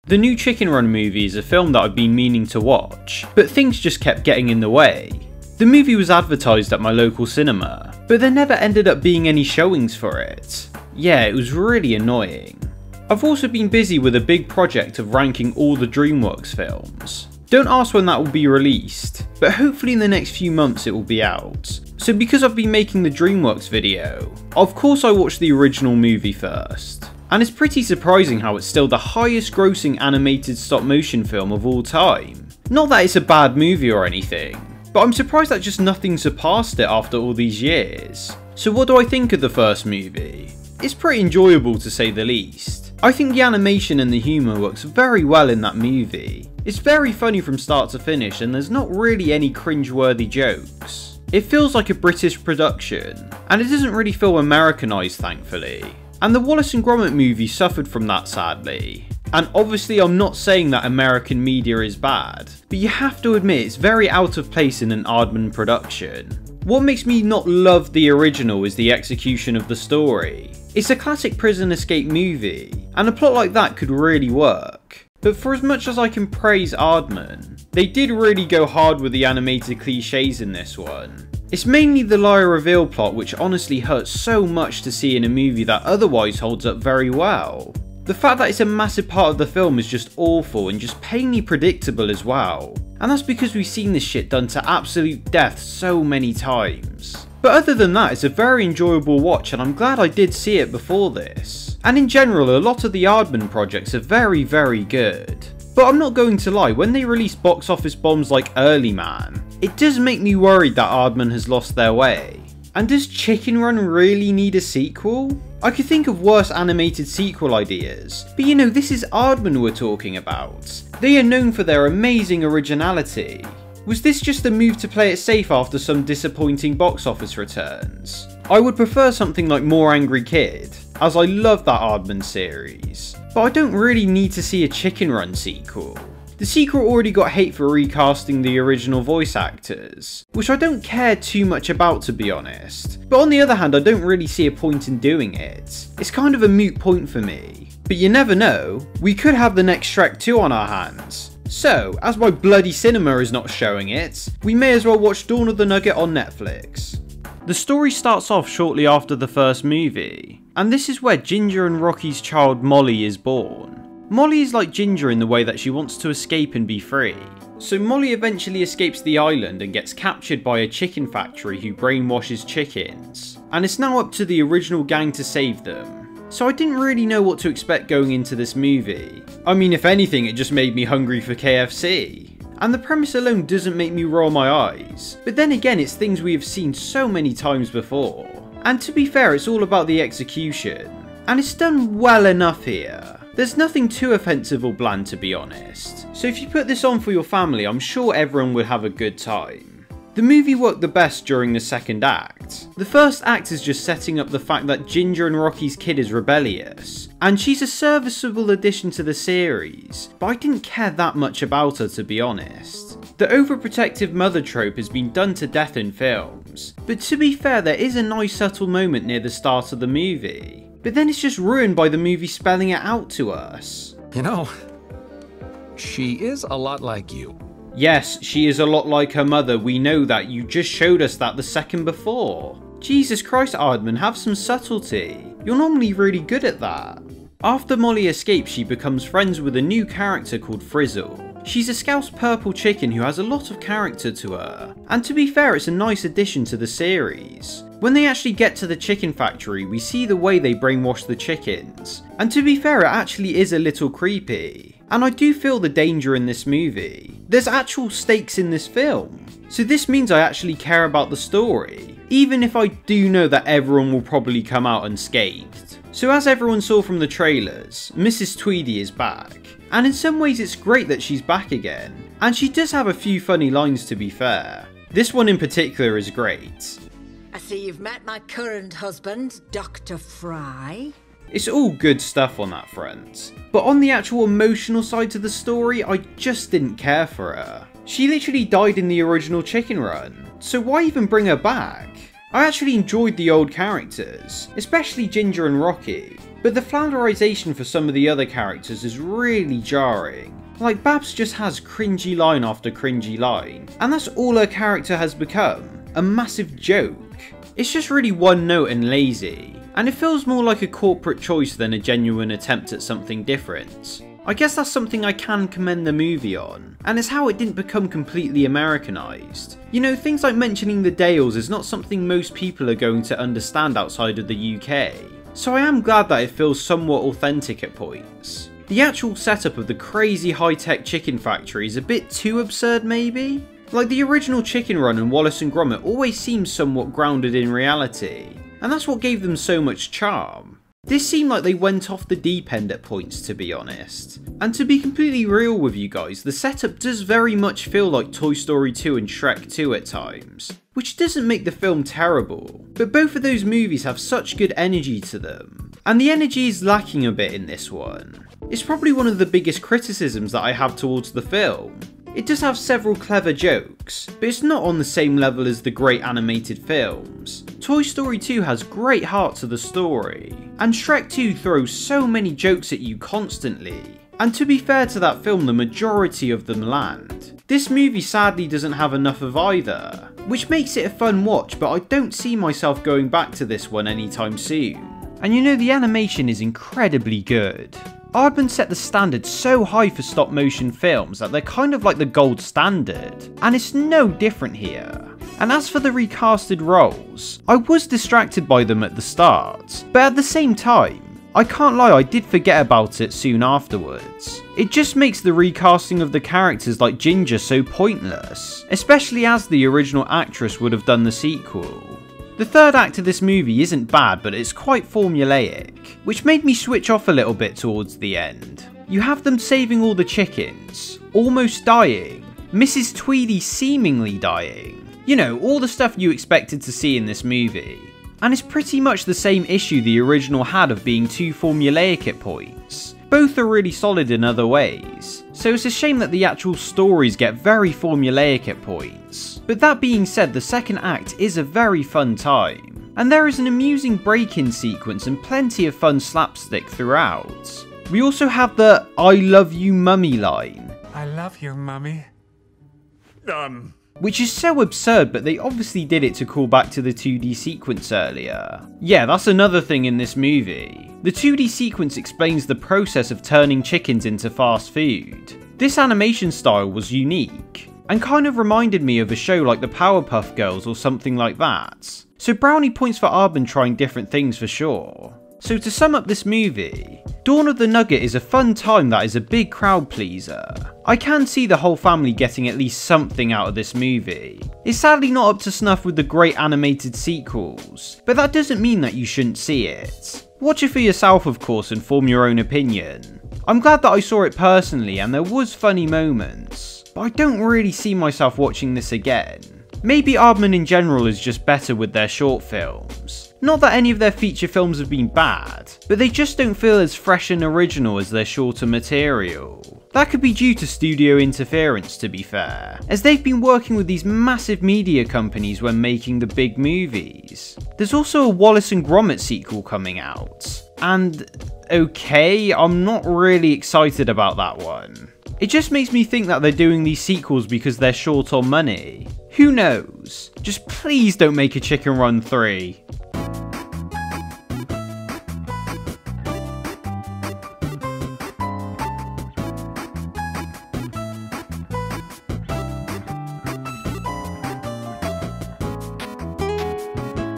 The new Chicken Run movie is a film that I've been meaning to watch, but things just kept getting in the way. The movie was advertised at my local cinema, but there never ended up being any showings for it. Yeah, it was really annoying. I've also been busy with a big project of ranking all the DreamWorks films. Don't ask when that will be released, but hopefully in the next few months it will be out. So because I've been making the DreamWorks video, of course I watched the original movie first. And it's pretty surprising how it's still the highest grossing animated stop motion film of all time. Not that it's a bad movie or anything, but I'm surprised that just nothing surpassed it after all these years. So what do I think of the first movie? It's pretty enjoyable to say the least. I think the animation and the humour works very well in that movie. It's very funny from start to finish and there's not really any cringe-worthy jokes. It feels like a British production, and it doesn't really feel Americanised thankfully. And the Wallace and Gromit movie suffered from that sadly. And obviously I'm not saying that American media is bad, but you have to admit it's very out of place in an Aardman production. What makes me not love the original is the execution of the story. It's a classic prison escape movie, and a plot like that could really work. But for as much as I can praise Aardman, they did really go hard with the animated cliches in this one. It's mainly the liar reveal plot which honestly hurts so much to see in a movie that otherwise holds up very well. The fact that it's a massive part of the film is just awful and just painfully predictable as well. And that's because we've seen this shit done to absolute death so many times. But other than that, it's a very enjoyable watch and I'm glad I did see it before this. And in general, a lot of the Aardman projects are very good. But I'm not going to lie, when they release box office bombs like Aardman, it does make me worried that Aardman has lost their way. And does Chicken Run really need a sequel? I could think of worse animated sequel ideas, but you know, this is Aardman we're talking about. They are known for their amazing originality. Was this just a move to play it safe after some disappointing box office returns? I would prefer something like More Angry Kid, as I love that Aardman series, but I don't really need to see a Chicken Run sequel. The sequel already got hate for recasting the original voice actors, which I don't care too much about to be honest, but on the other hand I don't really see a point in doing it. It's kind of a moot point for me, but you never know, we could have the next Shrek 2 on our hands. So, as my bloody cinema is not showing it, we may as well watch Dawn of the Nugget on Netflix. The story starts off shortly after the first movie, and this is where Ginger and Rocky's child Molly is born. Molly is like Ginger in the way that she wants to escape and be free. So Molly eventually escapes the island and gets captured by a chicken factory who brainwashes chickens, and it's now up to the original gang to save them. So I didn't really know what to expect going into this movie. I mean, if anything, it just made me hungry for KFC. And the premise alone doesn't make me roll my eyes, but then again it's things we have seen so many times before. And to be fair, it's all about the execution, and it's done well enough here. There's nothing too offensive or bland to be honest, so if you put this on for your family I'm sure everyone would have a good time. The movie worked the best during the second act. The first act is just setting up the fact that Ginger and Rocky's kid is rebellious, and she's a serviceable addition to the series, but I didn't care that much about her to be honest. The overprotective mother trope has been done to death in films, but to be fair there is a nice subtle moment near the start of the movie. But then it's just ruined by the movie spelling it out to us. You know, she is a lot like you. Yes, she is a lot like her mother, we know that, you just showed us that the second before. Jesus Christ Aardman, have some subtlety. You're normally really good at that. After Molly escapes, she becomes friends with a new character called Frizzle. She's a Scouse purple chicken who has a lot of character to her, and to be fair it's a nice addition to the series. When they actually get to the chicken factory, we see the way they brainwash the chickens, and to be fair it actually is a little creepy. And I do feel the danger in this movie. There's actual stakes in this film, so this means I actually care about the story, even if I do know that everyone will probably come out unscathed. So as everyone saw from the trailers, Mrs. Tweedy is back, and in some ways it's great that she's back again, and she does have a few funny lines to be fair. This one in particular is great. I see you've met my current husband, Dr. Fry. It's all good stuff on that front, but on the actual emotional side to the story, I just didn't care for her. She literally died in the original Chicken Run, so why even bring her back? I actually enjoyed the old characters, especially Ginger and Rocky, but the flanderization for some of the other characters is really jarring. Like, Babs just has cringy line after cringy line, and that's all her character has become, a massive joke. It's just really one note and lazy, and it feels more like a corporate choice than a genuine attempt at something different. I guess that's something I can commend the movie on, and it's how it didn't become completely Americanized. You know, things like mentioning the Dales is not something most people are going to understand outside of the UK, so I am glad that it feels somewhat authentic at points. The actual setup of the crazy high-tech chicken factory is a bit too absurd maybe? Like, the original Chicken Run and Wallace and Gromit always seemed somewhat grounded in reality, and that's what gave them so much charm. This seemed like they went off the deep end at points, to be honest. And to be completely real with you guys, the setup does very much feel like Toy Story 2 and Shrek 2 at times, which doesn't make the film terrible, but both of those movies have such good energy to them, and the energy is lacking a bit in this one. It's probably one of the biggest criticisms that I have towards the film. It does have several clever jokes, but it's not on the same level as the great animated films. Toy Story 2 has great heart to the story, and Shrek 2 throws so many jokes at you constantly. And to be fair to that film, the majority of them land. This movie sadly doesn't have enough of either, which makes it a fun watch, but I don't see myself going back to this one anytime soon. And you know, the animation is incredibly good. Aardman set the standard so high for stop motion films that they're kind of like the gold standard, and it's no different here. And as for the recasted roles, I was distracted by them at the start, but at the same time, I can't lie, I did forget about it soon afterwards. It just makes the recasting of the characters like Ginger so pointless, especially as the original actress would have done the sequel. The third act of this movie isn't bad, but it's quite formulaic, which made me switch off a little bit towards the end. You have them saving all the chickens, almost dying, Mrs. Tweedy seemingly dying. You know, all the stuff you expected to see in this movie. And it's pretty much the same issue the original had of being too formulaic at points. Both are really solid in other ways, so it's a shame that the actual stories get very formulaic at points. But that being said, the second act is a very fun time, and there is an amusing break-in sequence and plenty of fun slapstick throughout. We also have the "I love you mummy" line. I love you, Mummy. Which is so absurd, but they obviously did it to call back to the 2D sequence earlier. Yeah, that's another thing in this movie. The 2D sequence explains the process of turning chickens into fast food. This animation style was unique, and kind of reminded me of a show like the Powerpuff Girls or something like that. So brownie points for Aardman trying different things for sure. So to sum up this movie, Dawn of the Nugget is a fun time that is a big crowd pleaser. I can see the whole family getting at least something out of this movie. It's sadly not up to snuff with the great animated sequels, but that doesn't mean that you shouldn't see it. Watch it for yourself of course and form your own opinion. I'm glad that I saw it personally and there was funny moments, but I don't really see myself watching this again. Maybe Aardman in general is just better with their short films. Not that any of their feature films have been bad, but they just don't feel as fresh and original as their shorter material. That could be due to studio interference, to be fair, as they've been working with these massive media companies when making the big movies. There's also a Wallace and Gromit sequel coming out, and okay, I'm not really excited about that one. It just makes me think that they're doing these sequels because they're short on money. Who knows? Just please don't make a Chicken Run 3.